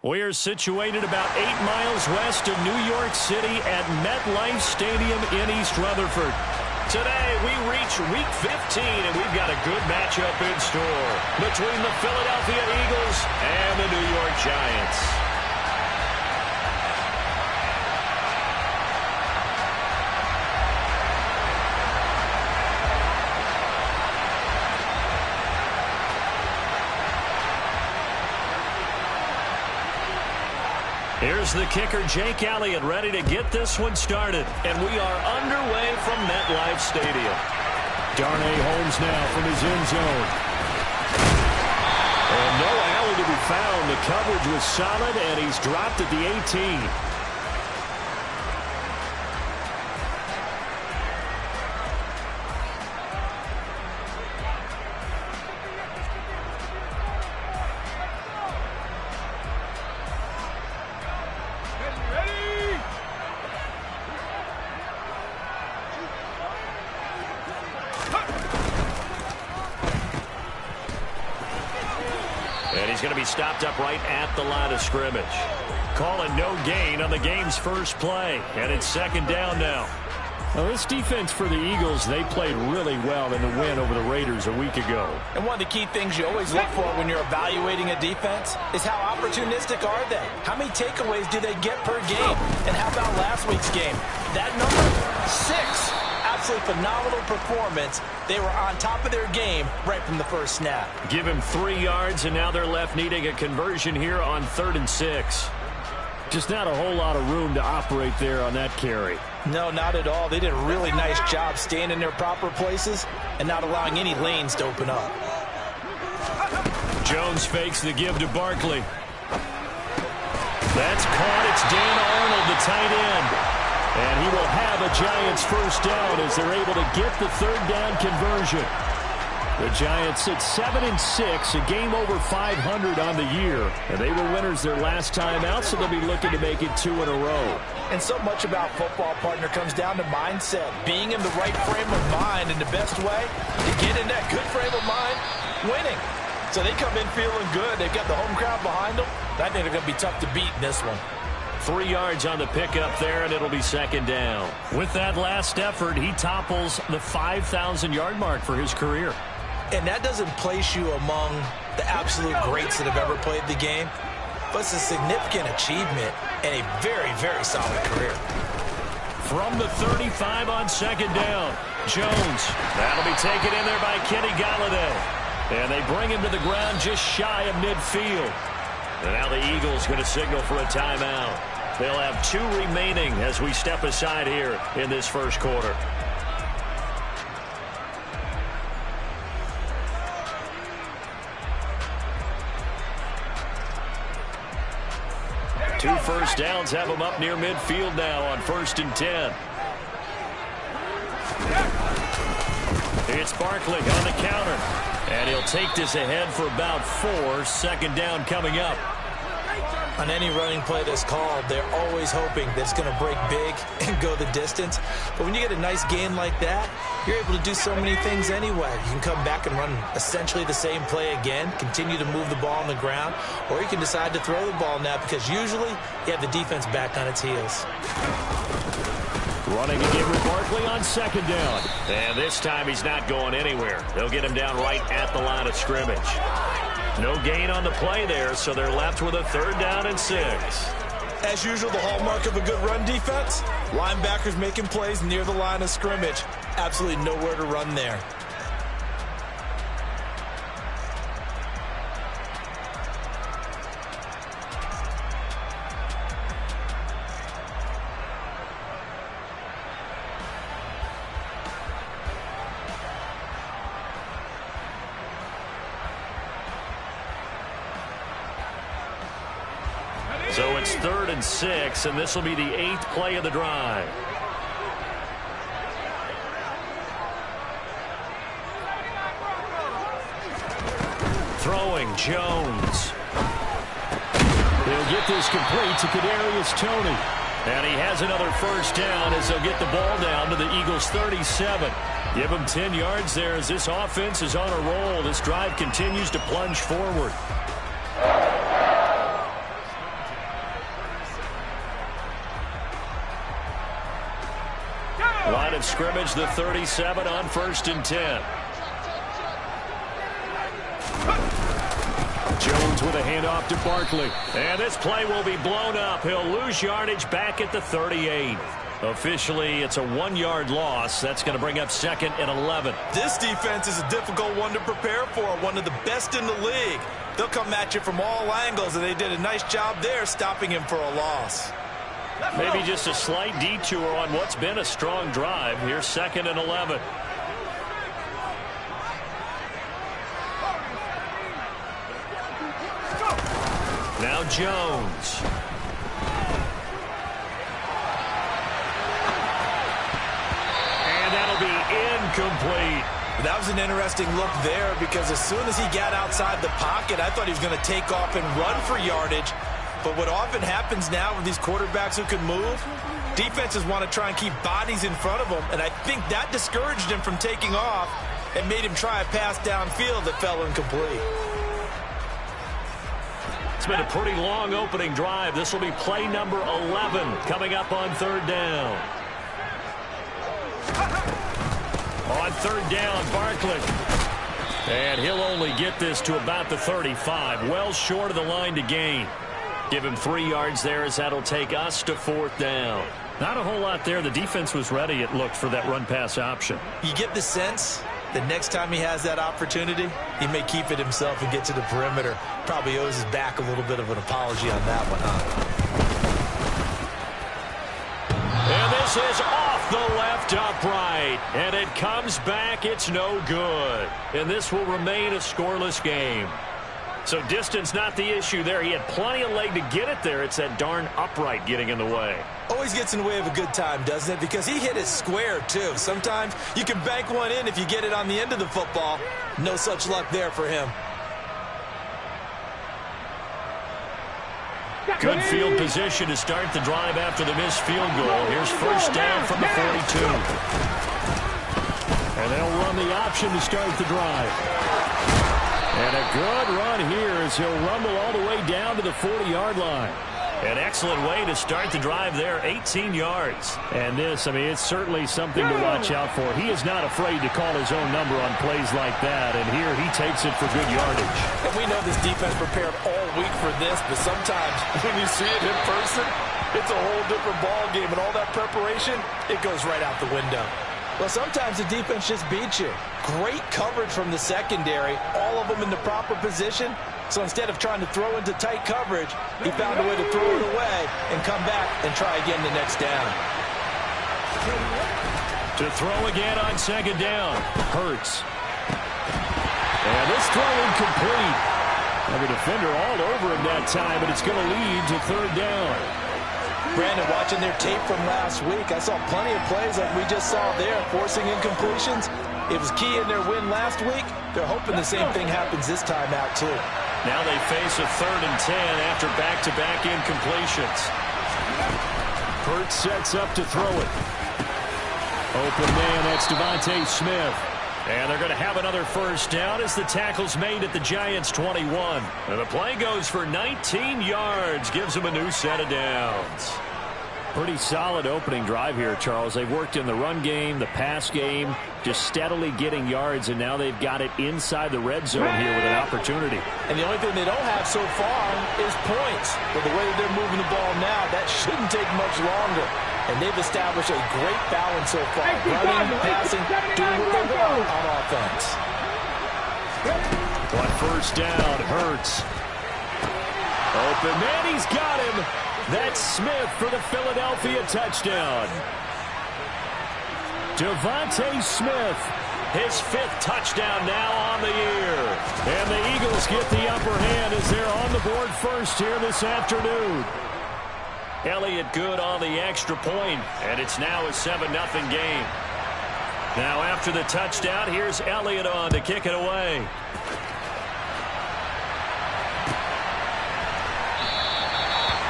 We are situated about 8 miles west of New York City at MetLife Stadium in East Rutherford. Today, we reach Week 15, and we've got a good matchup in store between the Philadelphia Eagles and the New York Giants. Here's the kicker, Jake Elliott, ready to get this one started. And we are underway from MetLife Stadium. Darnay Holmes now from his end zone. And no alley to be found. The coverage was solid, and he's dropped at the 18. He's going to be stopped up right at the line of scrimmage. Calling no gain on the game's first play. And it's second down now. Well, this defense for the Eagles, they played really well in the win over the Raiders a week ago. And one of the key things you always look for when you're evaluating a defense is how opportunistic are they? How many takeaways do they get per game? And how about last week's game? That number, 6. Absolutely phenomenal performance. They were on top of their game right from the first snap. Give him 3 yards, and now they're left needing a conversion here on 3rd and 6. Just not a whole lot of room to operate there on that carry. No, not at all. They did a really nice job staying in their proper places and not allowing any lanes to open up. Jones fakes the give to Barkley. That's caught. It's Dan Arnold, the tight end. And he will have a Giants first down as they're able to get the 3rd down conversion. The Giants sit 7-6, a game over 500 on the year. And they were winners their last time out, so they'll be looking to make it 2 in a row. And so much about football, partner, comes down to mindset. Being in the right frame of mind, and the best way to get in that good frame of mind, winning. So they come in feeling good. They've got the home crowd behind them. I think they're going to be tough to beat in this one. 3 yards on the pickup there, and it'll be second down. With that last effort, he topples the 5,000-yard mark for his career. And that doesn't place you among the absolute greats that have ever played the game, but it's a significant achievement and a very, very solid career. From the 35 on second down, Jones. That'll be taken in there by Kenny Golladay. And they bring him to the ground just shy of midfield. And now the Eagles going to signal for a timeout. They'll have 2 remaining as we step aside here in this first quarter. Two first downs have them up near midfield now on 1st and 10. It's Barkley on the counter. And he'll take this ahead for about 4. Second down coming up. On any running play that's called, they're always hoping that it's going to break big and go the distance. But when you get a nice gain like that, you're able to do so many things anyway. You can come back and run essentially the same play again, continue to move the ball on the ground, or you can decide to throw the ball now because usually you have the defense back on its heels. Running again with Barkley on second down. And this time he's not going anywhere. They'll get him down right at the line of scrimmage. No gain on the play there, so they're left with a 3rd down and 6. As usual, the hallmark of a good run defense, linebackers making plays near the line of scrimmage. Absolutely nowhere to run there. So it's 3rd and 6, and this will be the 8th play of the drive. Throwing, Jones. He'll get this complete to Kadarius Toney. And he has another first down as they'll get the ball down to the Eagles' 37. Give him 10 yards there as this offense is on a roll. This drive continues to plunge forward. of scrimmage, the 37 on 1st and 10. Jones with a handoff to Barkley. And this play will be blown up. He'll lose yardage back at the 38. Officially, it's a 1-yard loss. That's going to bring up 2nd and 11. This defense is a difficult one to prepare for, one of the best in the league. They'll come at you from all angles, and they did a nice job there stopping him for a loss. Maybe just a slight detour on what's been a strong drive. Here's 2nd and 11. Now Jones. And that'll be incomplete. That was an interesting look there because as soon as he got outside the pocket, I thought he was going to take off and run for yardage. But what often happens now with these quarterbacks who can move, defenses want to try and keep bodies in front of them, and I think that discouraged him from taking off and made him try a pass downfield that fell incomplete. It's been a pretty long opening drive. This will be play number 11 coming up on 3rd down. On 3rd down, Barkley. And he'll only get this to about the 35, well short of the line to gain. Give him 3 yards there as that'll take us to 4th down. Not a whole lot there. The defense was ready, it looked, for that run-pass option. You get the sense the next time he has that opportunity, he may keep it himself and get to the perimeter. Probably owes his back a little bit of an apology on that one, huh? And this is off the left upright. And it comes back. It's no good. And this will remain a scoreless game. So distance not the issue there. He had plenty of leg to get it there. It's that darn upright getting in the way. Always gets in the way of a good time, doesn't it? Because he hit it square, too. Sometimes you can bank one in if you get it on the end of the football. No such luck there for him. Good field position to start the drive after the missed field goal. Here's 1st down from the 42. And they'll run the option to start the drive. And a good run here as he'll rumble all the way down to the 40-yard line. An excellent way to start the drive there, 18 yards. And this, I mean, it's certainly something to watch out for. He is not afraid to call his own number on plays like that, and here he takes it for good yardage. And we know this defense prepared all week for this, but sometimes when you see it in person, it's a whole different ball game, and all that preparation, it goes right out the window. Well, sometimes the defense just beats you. Great coverage from the secondary, all of them in the proper position. So instead of trying to throw into tight coverage, he found a way to throw it away and come back and try again the next down. To throw again on 2nd down, Hurts. And this throw incomplete. And the defender all over him that time, but it's going to lead to 3rd down. Brandon, watching their tape from last week, I saw plenty of plays like we just saw there, forcing incompletions. It was key in their win last week. They're hoping the same thing happens this time out, too. Now they face a 3rd and 10 after back-to-back incompletions. Hurts sets up to throw it. Open man, that's Devontae Smith. And they're going to have another 1st down as the tackle's made at the Giants' 21. And the play goes for 19 yards, gives them a new set of downs. Pretty solid opening drive here, Charles. They've worked in the run game, the pass game, just steadily getting yards, and now they've got it inside the red zone here with an opportunity. And the only thing they don't have so far is points. But the way that they're moving the ball now, that shouldn't take much longer. And they've established a great balance so far. Running, passing, doing what they want on offense. On 1st down, Hurts. Open man, he's got him. That's Smith for the Philadelphia touchdown. Devontae Smith, his 5th touchdown now on the year. And the Eagles get the upper hand as they're on the board first here this afternoon. Elliott good on the extra point, and it's now a 7-0 game. Now after the touchdown, here's Elliott on to kick it away.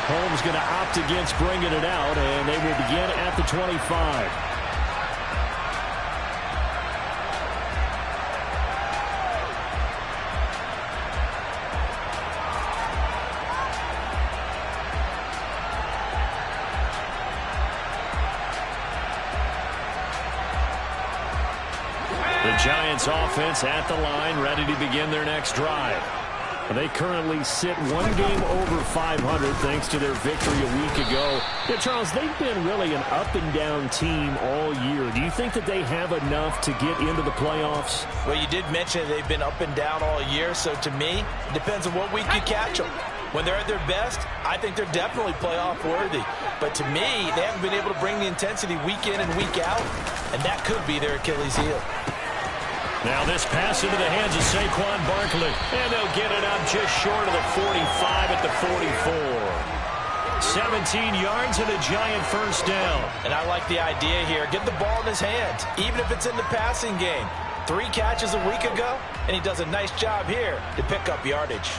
Holmes going to opt against bringing it out, and they will begin at the 25. Giants offense at the line, ready to begin their next drive. They currently sit one game over 500 thanks to their victory a week ago. Yeah, Charles, they've been really an up-and-down team all year. Do you think that they have enough to get into the playoffs? Well, you did mention they've been up and down all year, so to me, it depends on what week you catch them. When they're at their best, I think they're definitely playoff worthy. But to me, they haven't been able to bring the intensity week in and week out, and that could be their Achilles heel. Now this pass into the hands of Saquon Barkley. And they'll get it up just short of the 45 at the 44. 17 yards and a Giant first down. And I like the idea here. Get the ball in his hands, even if it's in the passing game. 3 catches a week ago, and he does a nice job here to pick up yardage.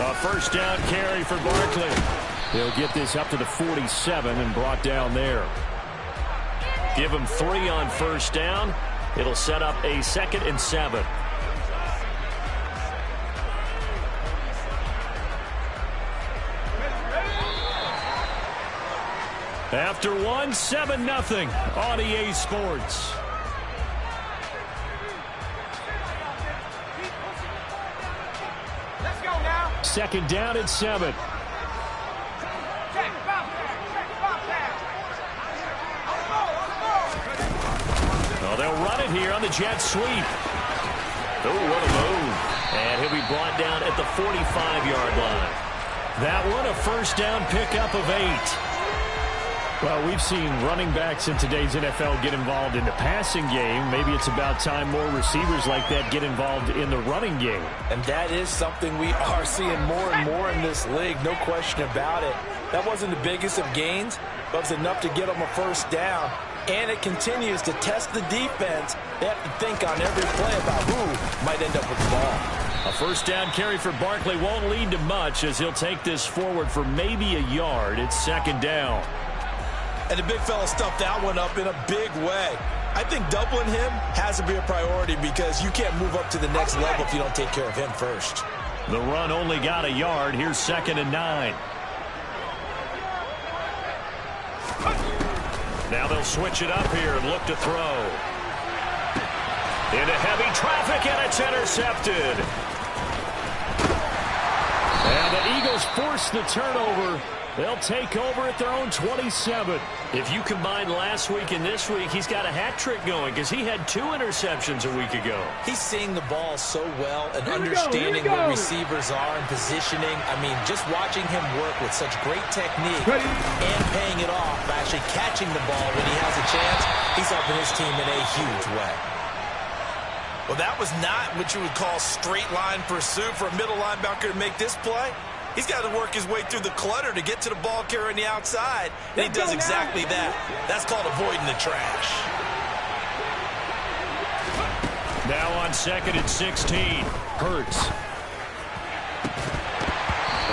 A first down carry for Barkley. They'll get this up to the 47 and brought down there. Give him 3 on first down. It'll set up a 2nd and 7. After 1, 7-0 on EA Sports. Second down at 7. Oh, they'll run it here on the jet sweep. Oh, what a move. And he'll be brought down at the 45-yard line. That one, a first down pickup of 8. Well, we've seen running backs in today's NFL get involved in the passing game. Maybe it's about time more receivers like that get involved in the running game. And that is something we are seeing more and more in this league, no question about it. That wasn't the biggest of gains, but it was enough to get them a first down. And it continues to test the defense. They have to think on every play about who might end up with the ball. A first down carry for Barkley won't lead to much as he'll take this forward for maybe a yard. It's second down. And the big fella stuffed that one up in a big way. I think doubling him has to be a priority because you can't move up to the next level if you don't take care of him first. The run only got a yard. Here's 2nd and 9. Now they'll switch it up here and look to throw. Into heavy traffic, and it's intercepted. And the Eagles force the turnover. They'll take over at their own 27. If you combine last week and this week, he's got a hat trick going because he had 2 interceptions a week ago. He's seeing the ball so well and understanding where receivers are and positioning. I mean, just watching him work with such great technique and paying it off, actually catching the ball when he has a chance, he's helping his team in a huge way. Well, that was not what you would call straight line pursuit for a middle linebacker to make this play. He's got to work his way through the clutter to get to the ball carrier on the outside, and he does exactly that. That's called avoiding the trash. Now on 2nd and 16, Hurts.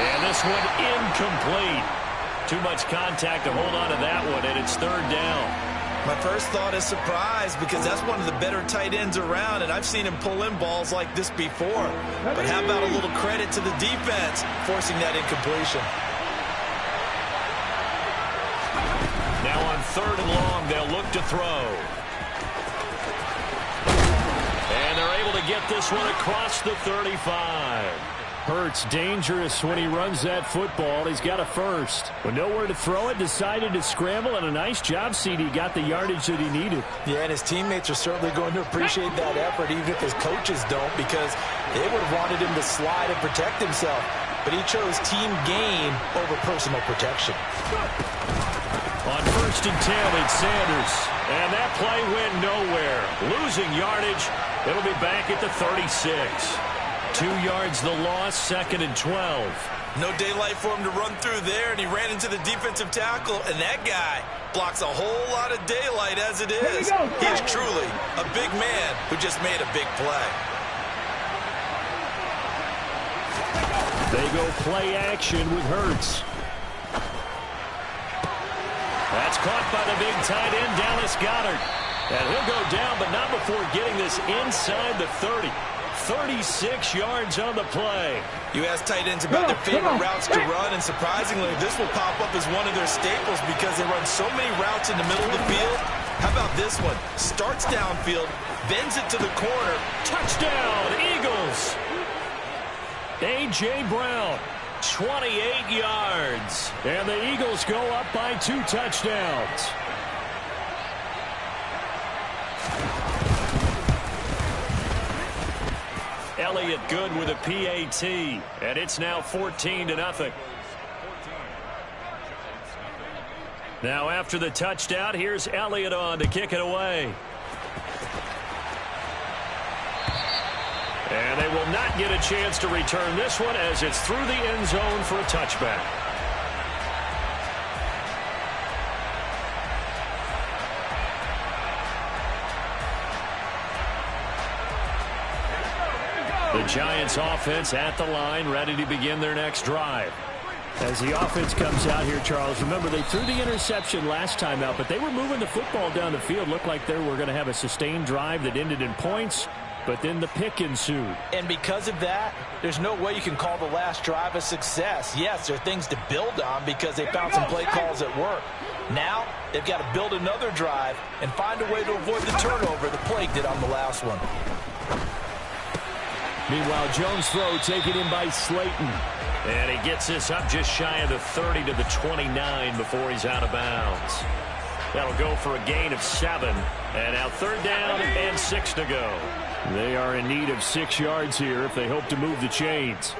And this one incomplete. Too much contact to hold on to that one, and it's 3rd down. My first thought is surprise because that's one of the better tight ends around, and I've seen him pull in balls like this before. But how about a little credit to the defense forcing that incompletion? Now on 3rd and long, they'll look to throw. And they're able to get this one across the 35. Hurts dangerous when he runs that football. He's got a first. With nowhere to throw it, decided to scramble, and a nice job, CD. Got the yardage that he needed. Yeah, and his teammates are certainly going to appreciate that effort, even if his coaches don't, because they would have wanted him to slide and protect himself. But he chose team gain over personal protection. On 1st and 10, it's Sanders. And that play went nowhere. Losing yardage. It'll be back at the 36. 2 yards the loss, 2nd and 12. No daylight for him to run through there, and he ran into the defensive tackle, and that guy blocks a whole lot of daylight as it is. He is truly a big man who just made a big play. They go play action with Hurts. That's caught by the big tight end, Dallas Goedert. And he'll go down, but not before getting this inside the 30. 36 yards on the play. You ask tight ends about their favorite routes to run, and surprisingly, this will pop up as one of their staples because they run so many routes in the middle of the field. How about this one? Starts downfield, bends it to the corner. Touchdown, Eagles! A.J. Brown, 28 yards. And the Eagles go up by 2 touchdowns. Elliott good with a PAT, and it's now 14-0. Now after the touchdown, here's Elliott on to kick it away. And they will not get a chance to return this one as it's through the end zone for a touchback. The Giants offense at the line, ready to begin their next drive. As the offense comes out here, Charles, remember they threw the interception last time out, but they were moving the football down the field. Looked like they were going to have a sustained drive that ended in points, but then the pick ensued. And because of that, there's no way you can call the last drive a success. Yes, there are things to build on because they found some play calls at work. Now, they've got to build another drive and find a way to avoid the turnover the play did on the last one. Meanwhile, Jones' throw taken in by Slayton. And he gets this up just shy of the 30 to the 29 before he's out of bounds. That'll go for a gain of 7. And now 3rd down and 6 to go. They are in need of 6 yards here if they hope to move the chains.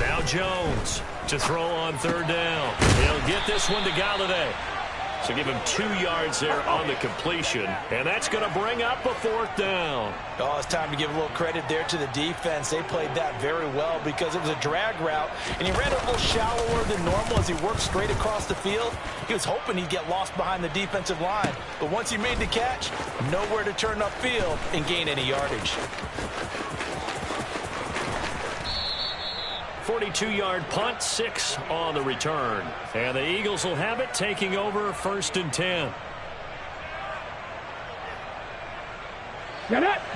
Now Jones to throw on 3rd down. He'll get this one to Galladay. So give him 2 yards there on the completion. And that's going to bring up a 4th down. Oh, it's time to give a little credit there to the defense. They played that very well because it was a drag route. And he ran a little shallower than normal as he worked straight across the field. He was hoping he'd get lost behind the defensive line. But once he made the catch, nowhere to turn upfield and gain any yardage. 42-yard punt, 6 on the return. And the Eagles will have it, taking over 1st and 10.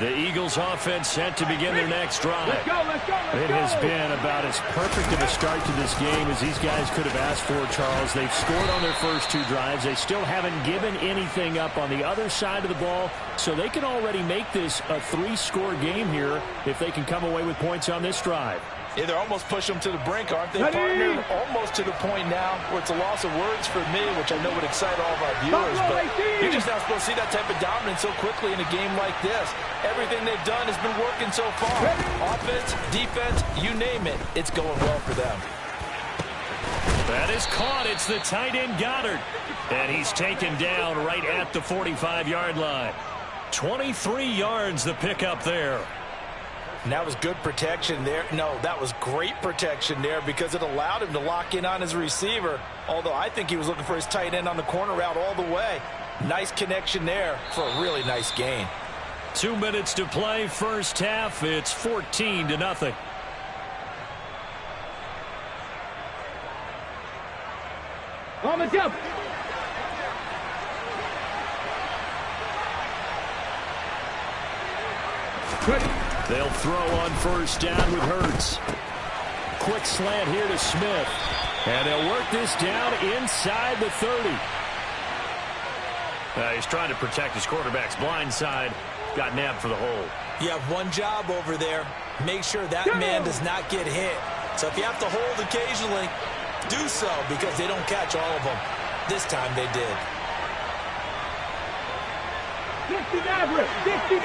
The Eagles offense set to begin their next drive. Let's go. It has been about as perfect of a start to this game as these guys could have asked for, Charles. They've scored on their first 2 drives. They still haven't given anything up on the other side of the ball, so they can already make this a 3-score game here if they can come away with points on this drive. Yeah, they're almost pushing them to the brink, aren't they, partner? Almost to the point now where it's a loss of words for me, which I know would excite all of our viewers. But you're just not supposed to see that type of dominance so quickly in a game like this. Everything they've done has been working so far. Offense, defense, you name it, it's going well for them. That is caught. It's the tight end Goddard. And he's taken down right at the 45-yard line. 23 yards the pickup there. And that was good protection there. No, that was great protection there because it allowed him to lock in on his receiver. Although I think he was looking for his tight end on the corner route all the way. Nice connection there for a really nice gain. 2 minutes to play, first half. It's 14-0. On the jump. They'll throw on 1st down with Hurts. Quick slant here to Smith. And they'll work this down inside the 30. He's trying to protect his quarterback's blind side. Got nabbed for the hole. You have one job over there. Make sure that man does not get hit. So if you have to hold occasionally, do so because they don't catch all of them. This time they did. 60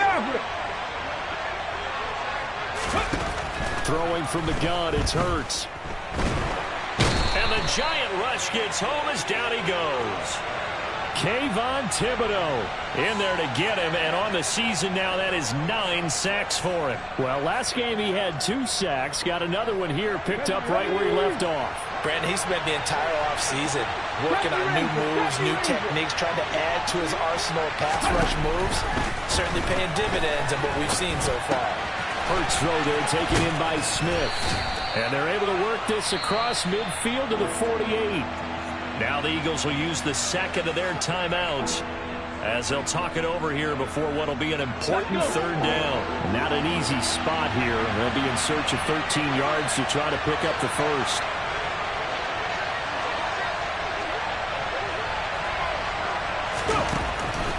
Throwing from the gun, it's Hurts. And the giant rush gets home as down he goes. Kayvon Thibodeaux in there to get him, and on the season now, that is 9 sacks for him. Well, last game he had 2 sacks, got another one here, picked up right where he left off. Brandon, he spent the entire offseason working on new moves, new techniques, trying to add to his arsenal of pass rush moves. Certainly paying dividends in what we've seen so far. Hurts throw there taken in by Smith. And they're able to work this across midfield to the 48. Now the Eagles will use the second of their timeouts as they'll talk it over here before what will be an important third down. Not an easy spot here. They'll be in search of 13 yards to try to pick up the first.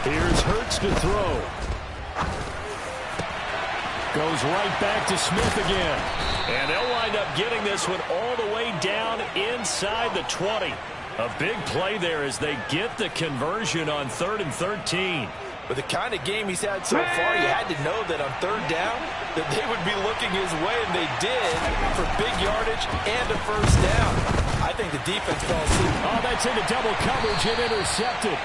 Here's Hurts to throw. Goes right back to Smith again. And they'll wind up getting this one all the way down inside the 20. A big play there as they get the conversion on 3rd and 13. With the kind of game he's had so far, you had to know that on third down that they would be looking his way, and they did for big yardage and a first down. I think the defense fell asleep. Oh, that's into double coverage and intercepted.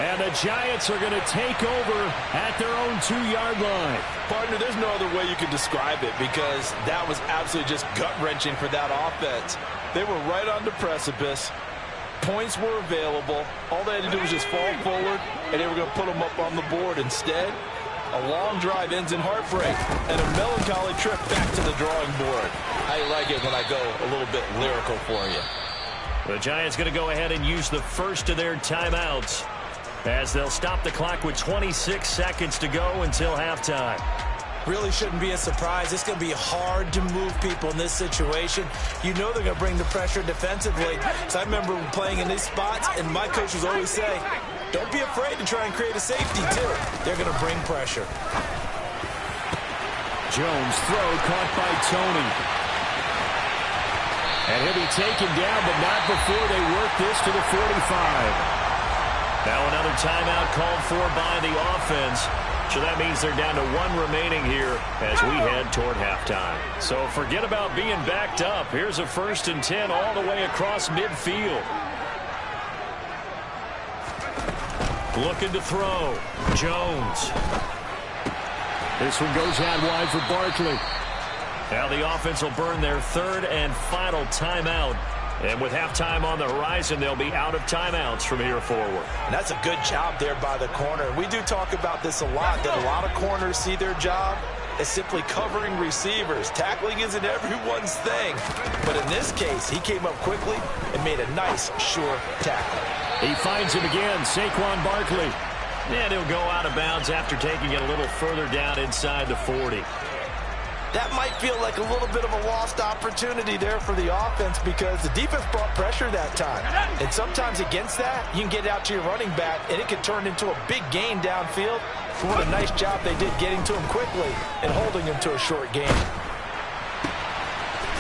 And the Giants are going to take over at their own 2-yard line. Partner, there's no other way you can describe it because that was absolutely just gut-wrenching for that offense. They were right on the precipice. Points were available. All they had to do was just fall forward, and they were going to put them up on the board. Instead, a long drive ends in heartbreak and a melancholy trip back to the drawing board. I like it when I go a little bit lyrical for you. The Giants going to go ahead and use the first of their timeouts as they'll stop the clock with 26 seconds to go until halftime. Really shouldn't be a surprise. It's going to be hard to move people in this situation. You know they're going to bring the pressure defensively. So I remember playing in these spots, and my coaches always say, don't be afraid to try and create a safety, too. They're going to bring pressure. Jones throw caught by Tony. And he'll be taken down, but not before they work this to the 45. Now another timeout called for by the offense. So that means they're down to 1 remaining here as we head toward halftime. So forget about being backed up. Here's a 1st and 10 all the way across midfield. Looking to throw. Jones. This one goes out wide for Barkley. Now the offense will burn their 3rd and final timeout. And with halftime on the horizon, they'll be out of timeouts from here forward. And that's a good job there by the corner. We do talk about this a lot, that a lot of corners see their job as simply covering receivers. Tackling isn't everyone's thing. But in this case, he came up quickly and made a nice, sure tackle. He finds him again, Saquon Barkley. And he'll go out of bounds after taking it a little further down inside the 40. That might feel like a little bit of a lost opportunity there for the offense because the defense brought pressure that time. And sometimes against that, you can get out to your running back, and it can turn into a big gain downfield. What a nice job they did getting to him quickly and holding him to a short gain.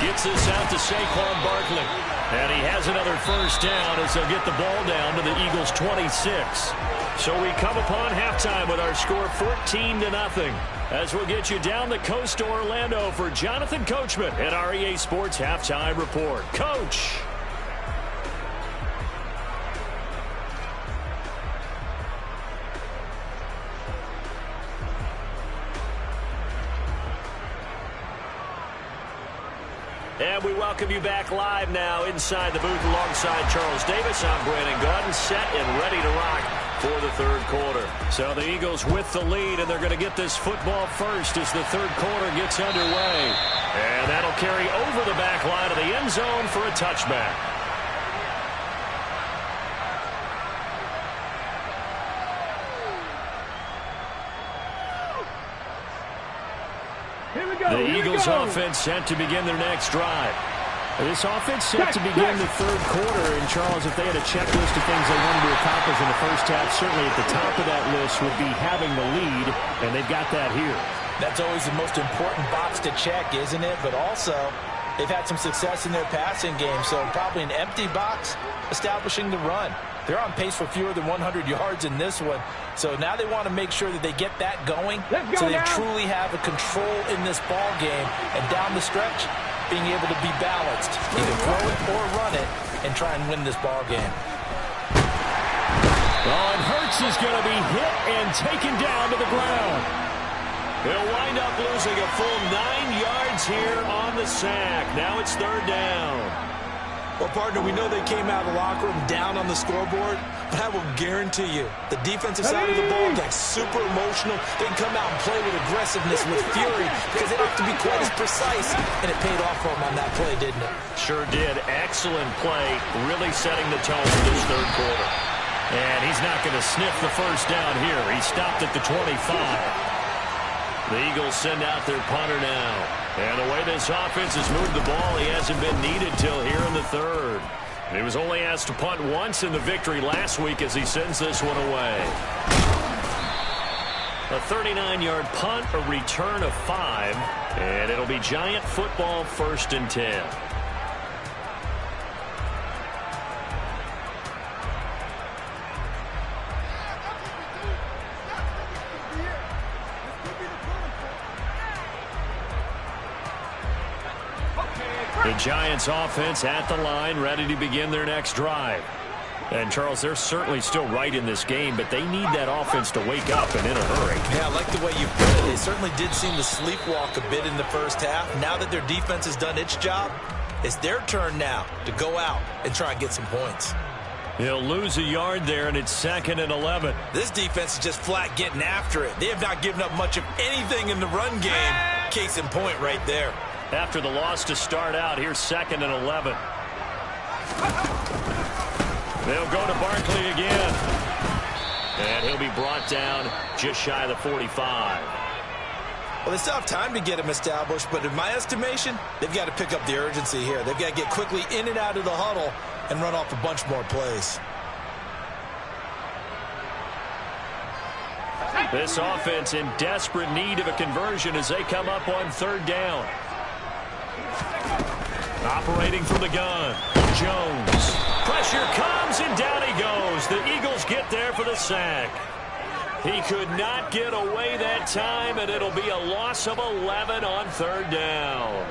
Gets this out to Saquon Barkley. And he has another first down as they'll get the ball down to the Eagles' 26. So we come upon halftime with our score 14-0. As we'll get you down the coast to Orlando for Jonathan Coachman at our EA Sports Halftime Report. Coach. And we welcome you back live now inside the booth alongside Charles Davis. I'm Brandon Gaudin, set and ready to rock for the third quarter. So the Eagles with the lead, and they're going to get this football first as the third quarter gets underway. And that'll carry over the back line of the end zone for a touchback. The Eagles offense set to begin their next drive. This offense set to begin the third quarter. And, Charles, if they had a checklist of things they wanted to accomplish in the first half, certainly at the top of that list would be having the lead, and they've got that here. That's always the most important box to check, isn't it? But also, they've had some success in their passing game, so probably an empty box establishing the run. They're on pace for fewer than 100 yards in this one. So now they want to make sure that they get that going so they truly have a control in this ball game. And down the stretch, being able to be balanced, either throw it or run it, and try and win this ball game. Oh, and Hurts is going to be hit and taken down to the ground. He'll wind up losing a full 9 yards here on the sack. Now it's third down. Well, partner, we know they came out of the locker room down on the scoreboard, but I will guarantee you the defensive side of the ball got super emotional. They can come out and play with aggressiveness, with fury, because they don't have to be quite as precise. And it paid off for them on that play, didn't it? Sure did. Excellent play, really setting the tone for this third quarter. And he's not going to sniff the first down here. He stopped at the 25. The Eagles send out their punter now. And the way this offense has moved the ball, he hasn't been needed till here in the third. He was only asked to punt once in the victory last week as he sends this one away. A 39-yard punt, a return of 5, and it'll be Giant football 1st and 10. The Giants offense at the line, ready to begin their next drive. And, Charles, they're certainly still right in this game, but they need that offense to wake up and in a hurry. Yeah, I like the way you put it. They certainly did seem to sleepwalk a bit in the first half. Now that their defense has done its job, it's their turn now to go out and try and get some points. He'll lose a yard there, and it's 2nd and 11. This defense is just flat getting after it. They have not given up much of anything in the run game. Case in point right there. After the loss to start out, here's 2nd and 11. They'll go to Barkley again. And he'll be brought down just shy of the 45. Well, they still have time to get him established, but in my estimation, they've got to pick up the urgency here. They've got to get quickly in and out of the huddle and run off a bunch more plays. This offense in desperate need of a conversion as they come up on 3rd down. Operating from the gun, Jones. Pressure comes, and down he goes. The Eagles get there for the sack. He could not get away that time, and it'll be a loss of 11 on 3rd down.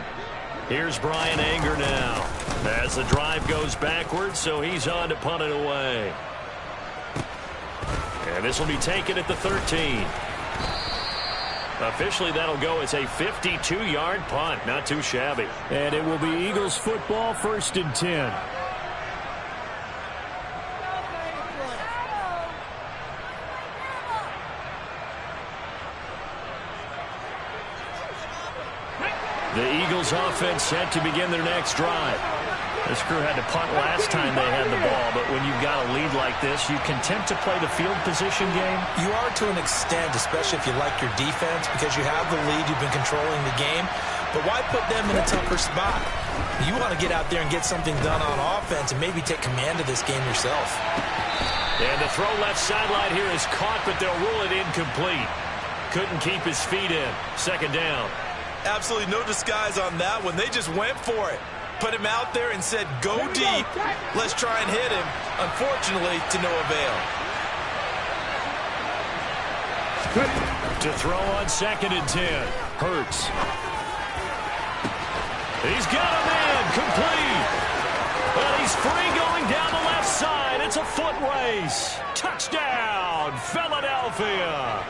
Here's Brian Anger now as the drive goes backwards, so he's on to punt it away. And this will be taken at the 13. Officially, that'll go as a 52-yard punt. Not too shabby. And it will be Eagles football 1st and 10. The Eagles offense set to begin their next drive. This crew had to punt last time they had the ball, but when you've got a lead like this, you content to play the field position game? You are to an extent, especially if you like your defense, because you have the lead, you've been controlling the game. But why put them in a tougher spot? You want to get out there and get something done on offense and maybe take command of this game yourself. And the throw left sideline here is caught, but they'll rule it incomplete. Couldn't keep his feet in. 2nd down. Absolutely no disguise on that one. They just went for it. Put him out there and said, go deep. Let's try and hit him. Unfortunately, to no avail. To throw on 2nd and 10. Hurts. He's got a man complete. But he's free going down the left side. It's a foot race. Touchdown, Philadelphia.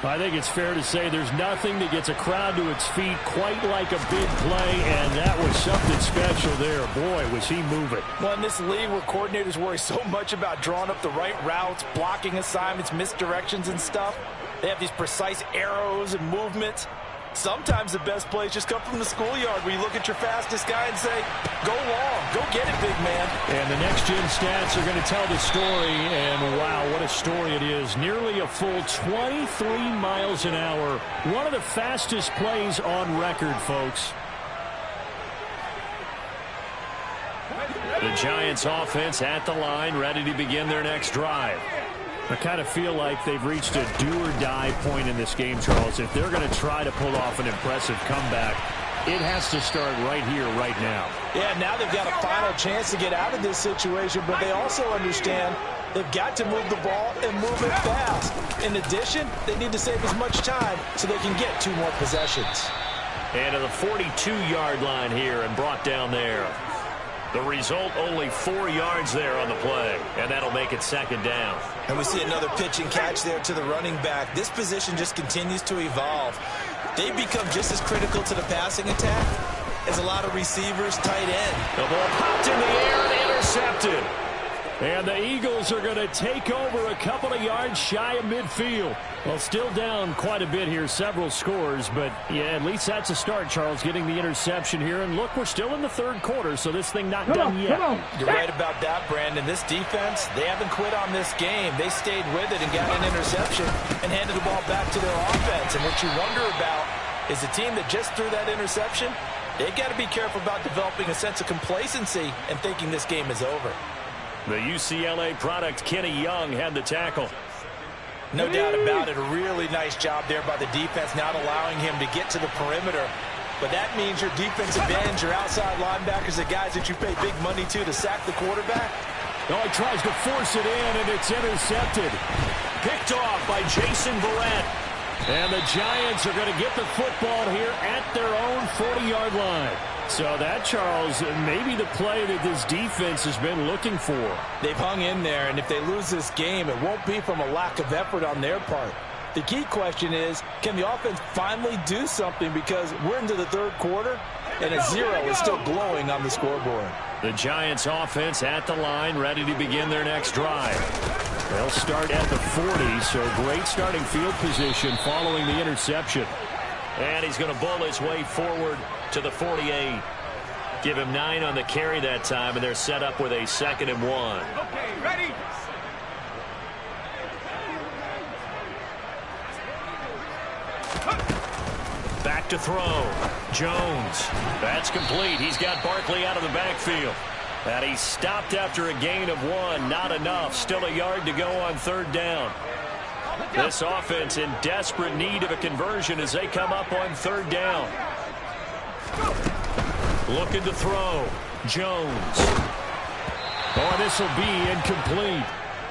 I think it's fair to say there's nothing that gets a crowd to its feet quite like a big play, and that was something special there. Boy, was he moving. Well, in this league where coordinators worry so much about drawing up the right routes, blocking assignments, misdirections and stuff, they have these precise arrows and movements. Sometimes the best plays just come from the schoolyard where you look at your fastest guy and say, go long, go get it, big man. And the next-gen stats are going to tell the story, and wow, what a story it is. Nearly a full 23 miles an hour. One of the fastest plays on record, folks. The Giants offense at the line, ready to begin their next drive. I kind of feel like they've reached a do-or-die point in this game, Charles. If they're going to try to pull off an impressive comeback, it has to start right here, right now. Yeah, now they've got a final chance to get out of this situation, but they also understand they've got to move the ball and move it fast. In addition, they need to save as much time so they can get 2 more possessions. And to the 42-yard line here and brought down there. The result, only 4 yards there on the play, and that'll make it 2nd down. And we see another pitch and catch there to the running back. This position just continues to evolve. They become just as critical to the passing attack is a lot of receivers, tight end. The ball popped in the air and intercepted. And the Eagles are going to take over a couple of yards shy of midfield. Well, still down quite a bit here, several scores. But, yeah, at least that's a start, Charles, getting the interception here. And, look, we're still in the third quarter, so this thing not done yet. You're right about that, Brandon. This defense, they haven't quit on this game. They stayed with it and got an interception and handed the ball back to their offense. And what you wonder about is the team that just threw that interception, they've got to be careful about developing a sense of complacency and thinking this game is over. The UCLA product, Kenny Young, had the tackle. No doubt about it. A really nice job there by the defense, not allowing him to get to the perimeter. But that means your defensive ends, your outside linebackers, the guys that you pay big money to sack the quarterback. Oh, he tries to force it in, and it's intercepted. Picked off by Jason Verrett. And the Giants are going to get the football here at their own 40-yard line. So that, Charles, maybe the play that this defense has been looking for. They've hung in there, and if they lose this game, it won't be from a lack of effort on their part. The key question is, can the offense finally do something, because we're into the third quarter, and a 0 is still glowing on the scoreboard. The Giants offense at the line, ready to begin their next drive. They'll start at the 40, so great starting field position following the interception. And he's going to bull his way forward to the 48. Give him 9 on the carry that time, and they're set up with a 2nd and 1. Okay, ready? Back to throw. Jones. That's complete. He's got Barkley out of the backfield. And he stopped after a gain of 1. Not enough. Still a yard to go on 3rd down. This offense in desperate need of a conversion as they come up on 3rd down. Looking to throw. Jones. Oh, this will be incomplete.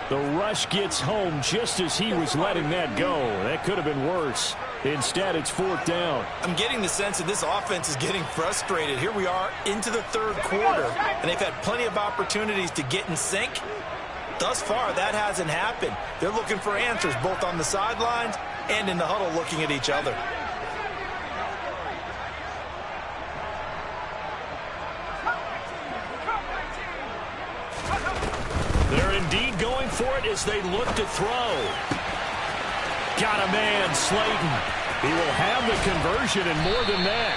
The rush gets home just as he was letting that go. That could have been worse. Instead, it's 4th down. I'm getting the sense that this offense is getting frustrated. Here we are into the 3rd quarter, and they've had plenty of opportunities to get in sync. Thus far, that hasn't happened. They're looking for answers both on the sidelines and in the huddle looking at each other. They're indeed going for it as they look to throw. Got a man, Slayton. He will have the conversion and more than that.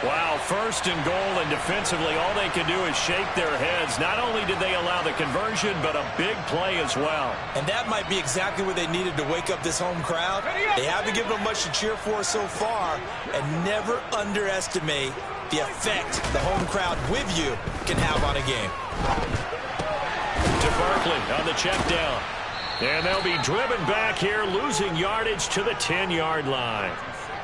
Wow, 1st and goal, and defensively all they can do is shake their heads. Not only did they allow the conversion, but a big play as well. And that might be exactly what they needed to wake up this home crowd. They haven't given them much to cheer for so far, and never underestimate the effect the home crowd with you can have on a game. To Barkley on the check down. And they'll be driven back here, losing yardage to the 10-yard line.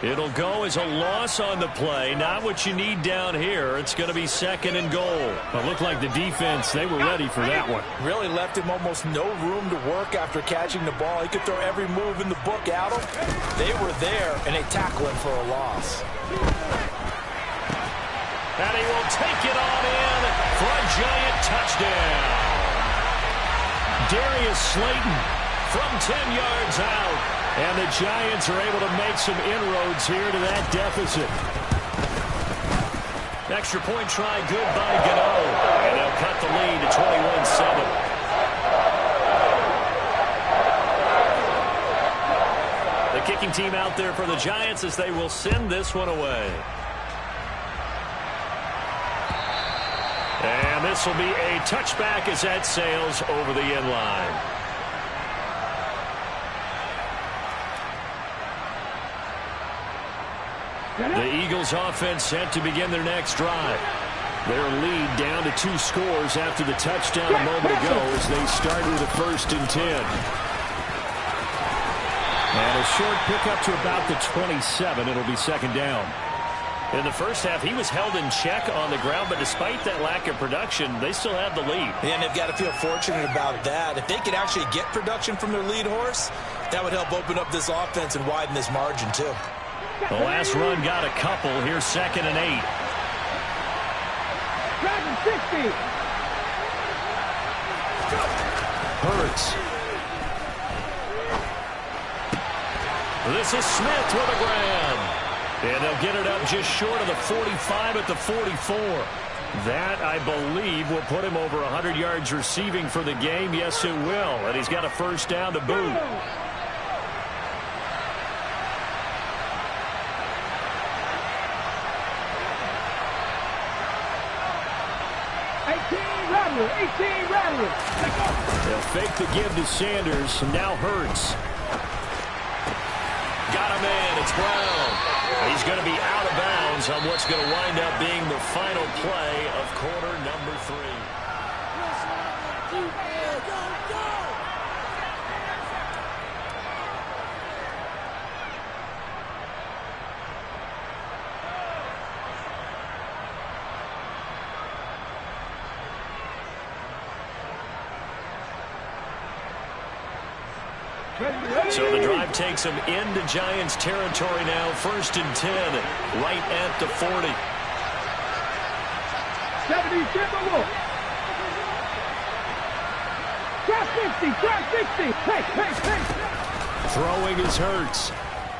It'll go as a loss on the play. Not what you need down here. It's going to be 2nd and goal. But looked like the defense, they were ready for that one. Really left him almost no room to work after catching the ball. He could throw every move in the book at him. They were there, and they tackle him for a loss. And he will take it on in for a Giant touchdown. Darius Slayton from 10 yards out. And the Giants are able to make some inroads here to that deficit. Extra point try good by Gano. And they'll cut the lead to 21-7. The kicking team out there for the Giants as they will send this one away. And this will be a touchback as that sails over the end line. The Eagles offense set to begin their next drive. Their lead down to 2 scores after the touchdown a moment ago as they start with a 1st and 10. And a short pickup to about the 27. It'll be 2nd down. In the first half, he was held in check on the ground, but despite that lack of production, they still have the lead. And they've got to feel fortunate about that. If they could actually get production from their lead horse, that would help open up this offense and widen this margin, too. The last run got a couple. Here's 2nd and 8. Dragon 60. Hurts. This is Smith with a grab. And they'll get it up just short of the 45 at the 44. That, I believe, will put him over 100 yards receiving for the game. Yes, it will. And he's got a first down to boot. They'll fake the give to Sanders. Now Hurts. Got a man. It's Brown. He's going to be out of bounds on what's going to wind up being the final play of quarter number 3. So the drive takes them into Giants territory now. 1st and 10, right at the 40. 70, Timberwolf. Drop 50, drop 60. Hey. Throwing is Hurts.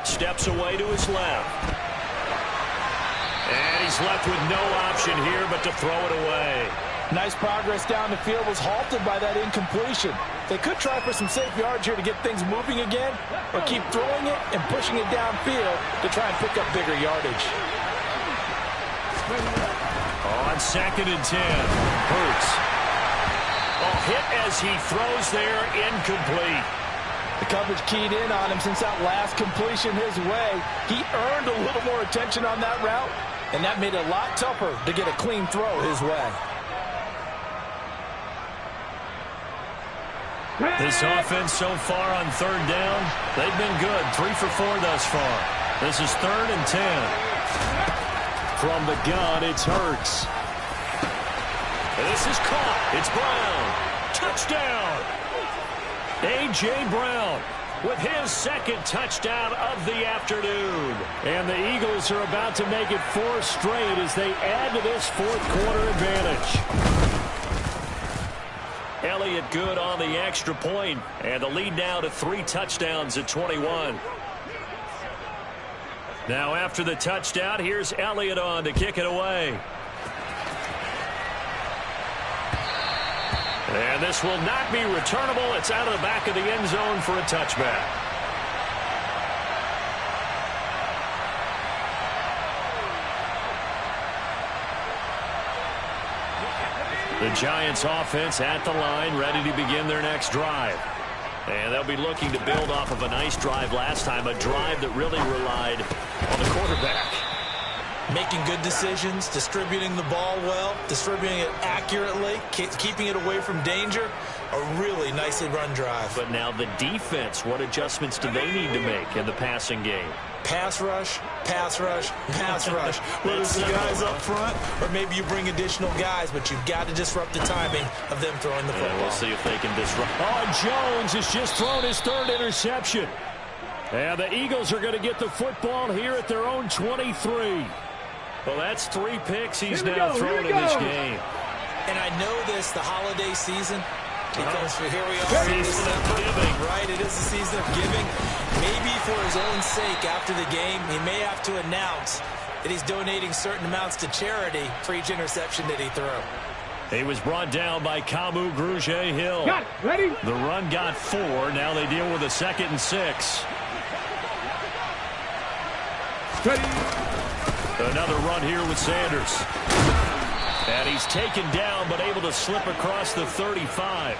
Steps away to his left. And he's left with no option here but to throw it away. Nice progress down the field was halted by that incompletion. They could try for some safe yards here to get things moving again, or keep throwing it and pushing it downfield to try and pick up bigger yardage. On 2nd and 10, Hurts. Hit as he throws there, incomplete. The coverage keyed in on him since that last completion his way. He earned a little more attention on that route, and that made it a lot tougher to get a clean throw his way. This offense so far on 3rd down, they've been good. 3 for 4 thus far. This is 3rd and 10. From the gun, it's Hurts. This is caught. It's Brown. Touchdown. A.J. Brown with his 2nd touchdown of the afternoon. And the Eagles are about to make it 4 straight as they add to this 4th quarter advantage. Elliott good on the extra point, and the lead now to 3 touchdowns at 21. Now after the touchdown, here's Elliott on to kick it away. And this will not be returnable. It's out of the back of the end zone for a touchback. The Giants offense at the line, ready to begin their next drive. And they'll be looking to build off of a nice drive last time, a drive that really relied on the quarterback. Making good decisions, distributing the ball well, distributing it accurately, keeping it away from danger. A really nicely run drive. But now the defense, what adjustments do they need to make in the passing game? Pass rush, pass rush, pass rush. Whether it's the guys up front or maybe you bring additional guys, but you've got to disrupt the timing of them throwing the football. We'll see if they can disrupt. Jones has just thrown his 3rd interception. And the Eagles are going to get the football here at their own 23. Well, that's 3 picks he's now thrown in this game. And I know this, the holiday season, because here we are. Season of giving. Right, it is the season of giving. Maybe for his own sake after the game, he may have to announce that he's donating certain amounts to charity for each interception that he threw. He was brought down by Kamu Grugier-Hill. Got it. Ready? The run got 4. Now they deal with a 2nd and 6. Ready. Another run here with Sanders. And he's taken down but able to slip across the 35.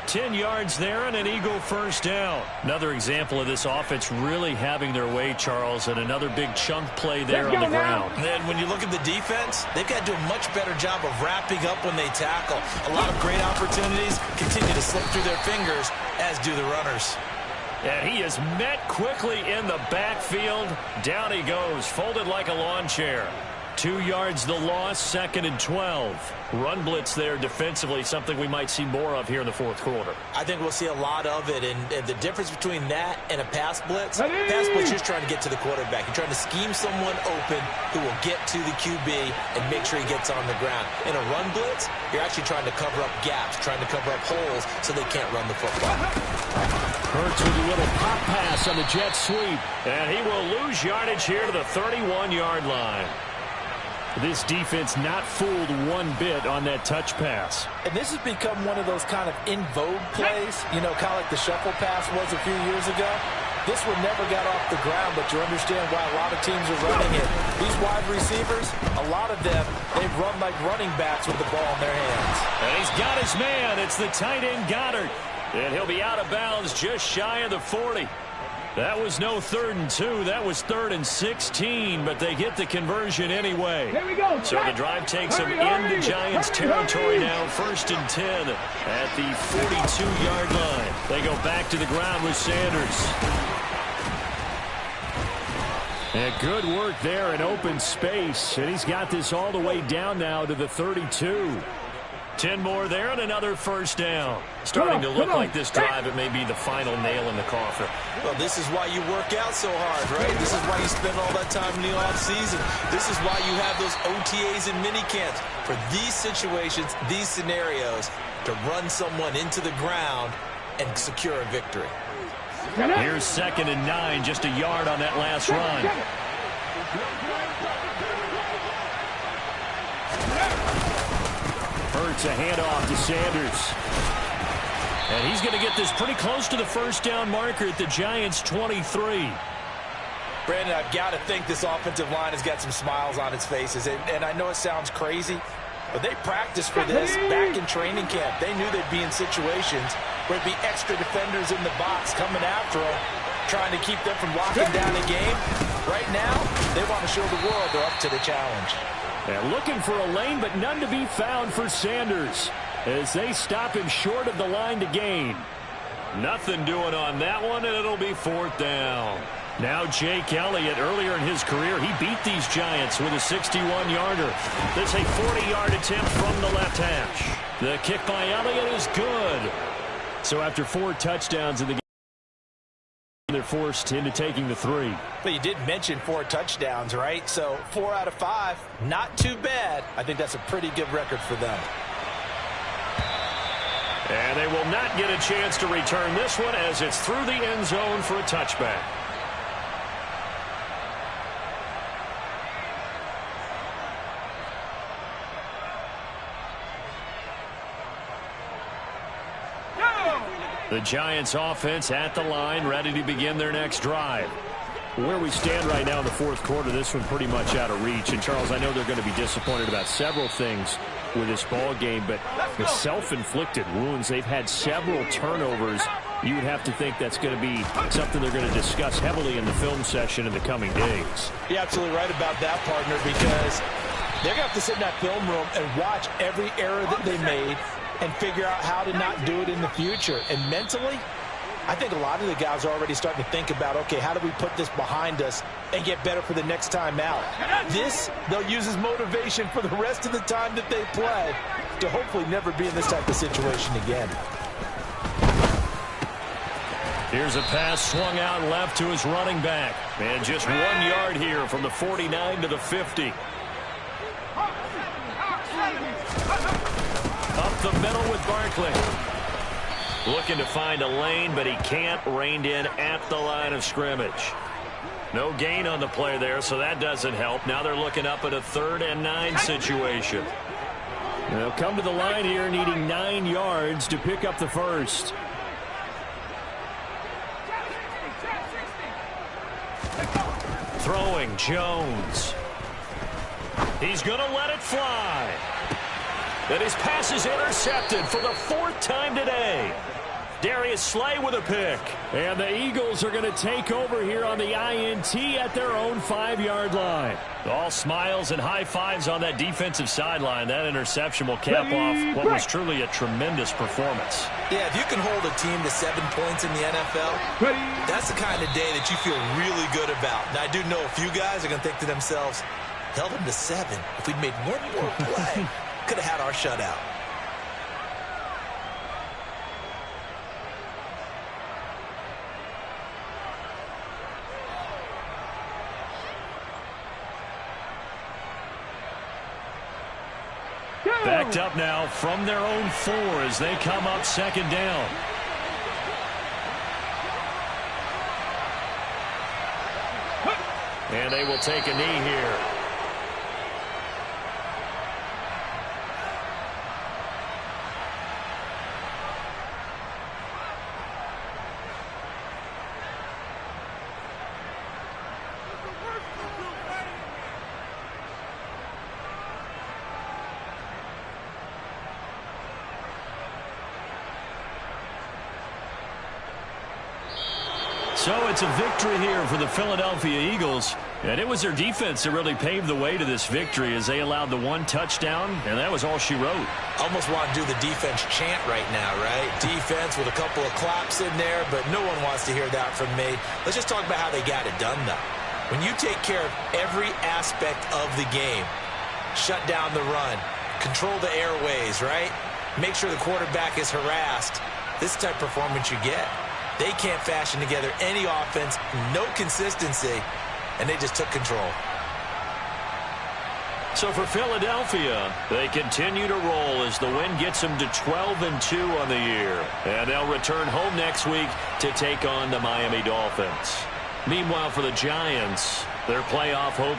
10 yards there and an Eagle first down. Another example of this offense really having their way, Charles, and another big chunk play there on the ground. And when you look at the defense, they've got to do a much better job of wrapping up when they tackle. A lot of great opportunities continue to slip through their fingers, as do the runners. And he is met quickly in the backfield. Down he goes, folded like a lawn chair. 2 yards the loss, 2nd and 12. Run blitz there defensively, something we might see more of here in the fourth quarter. I think we'll see a lot of it, and the difference between that and a pass blitz, pass blitz, you're trying to get to the quarterback. You're trying to scheme someone open who will get to the QB and make sure he gets on the ground. In a run blitz, you're actually trying to cover up gaps, trying to cover up holes so they can't run the football. Hurts with a little pop pass on the jet sweep, and he will lose yardage here to the 31-yard line. This defense not fooled one bit on that touch pass. And this has become one of those kind of in vogue plays, you know, kind of like the shuffle pass was a few years ago. This one never got off the ground, but you understand why a lot of teams are running it. These wide receivers, a lot of them, they've run like running backs with the ball in their hands. And he's got his man. It's the tight end Goddard. And he'll be out of bounds just shy of the 40. That was no 3rd and 2. That was 3rd and 16, but they get the conversion anyway. Here we go. So the drive takes them into Giants territory now, 1st and 10 at the 42-yard line. They go back to the ground with Sanders. And good work there in open space, and he's got this all the way down now to the 32. 10 more there and another first down. Starting to look like this drive, it may be the final nail in the coffin. Well, this is why you work out so hard, right? This is why you spend all that time in the offseason. This is why you have those OTAs and mini camps. For these situations, these scenarios, to run someone into the ground and secure a victory. Here's 2nd and 9, just a yard on that last run. Hurts a handoff to Sanders. And he's going to get this pretty close to the first down marker at the Giants' 23. Brandon, I've got to think this offensive line has got some smiles on its faces. And I know it sounds crazy, but they practiced for this back in training camp. They knew they'd be in situations where it'd be extra defenders in the box coming after them, trying to keep them from locking down a game. Right now, they want to show the world they're up to the challenge. And looking for a lane, but none to be found for Sanders as they stop him short of the line to gain. Nothing doing on that one, and it'll be 4th down. Now Jake Elliott, earlier in his career, he beat these Giants with a 61-yarder. This a 40-yard attempt from the left hash. The kick by Elliott is good. So after 4 touchdowns in the game, they're forced into taking the 3. But you did mention 4 touchdowns, right? So 4 out of 5, not too bad. I think that's a pretty good record for them. And they will not get a chance to return this one as it's through the end zone for a touchback. The Giants offense at the line, ready to begin their next drive. Where we stand right now in the fourth quarter, this one pretty much out of reach. And, Charles, I know they're going to be disappointed about several things with this ball game, but the self-inflicted wounds, they've had several turnovers. You would have to think that's going to be something they're going to discuss heavily in the film session in the coming days. You're absolutely right about that, partner, because they're going to have to sit in that film room and watch every error that they made and figure out how to not do it in the future. And mentally, I think a lot of the guys are already starting to think about, okay, how do we put this behind us and get better for the next time out? This, they'll use as motivation for the rest of the time that they play to hopefully never be in this type of situation again. Here's a pass swung out left to his running back. And just 1 yard here from the 49 to the 50. Up the middle with Barkley. Looking to find a lane, but he can't. Reined in at the line of scrimmage. No gain on the play there, so that doesn't help. Now they're looking up at a 3rd and 9 situation. They'll come to the line here needing 9 yards to pick up the first. Throwing Jones. He's going to let it fly. And his pass is intercepted for the 4th time today. Darius Slay with a pick. And the Eagles are going to take over here on the INT at their own 5-yard line. All smiles and high fives on that defensive sideline. That interception will cap off what was truly a tremendous performance. Yeah, if you can hold a team to 7 points in the NFL, that's the kind of day that you feel really good about. Now, I do know a few guys are going to think to themselves, Held them to 7. If we'd made one more play, could have had our shutout. Backed up now from their own 4 as they come up second down. And they will take a knee here. So it's a victory here for the Philadelphia Eagles. And it was their defense that really paved the way to this victory as they allowed the 1 touchdown, and that was all she wrote. Almost want to do the defense chant right now, right? Defense with a couple of claps in there, but no one wants to hear that from me. Let's just talk about how they got it done, though. When you take care of every aspect of the game, shut down the run, control the airways, right? Make sure the quarterback is harassed. This is the type of performance you get. They can't fashion together any offense, no consistency, and they just took control. So for Philadelphia, they continue to roll as the win gets them to 12-2 on the year. And they'll return home next week to take on the Miami Dolphins. Meanwhile, for the Giants, their playoff hopes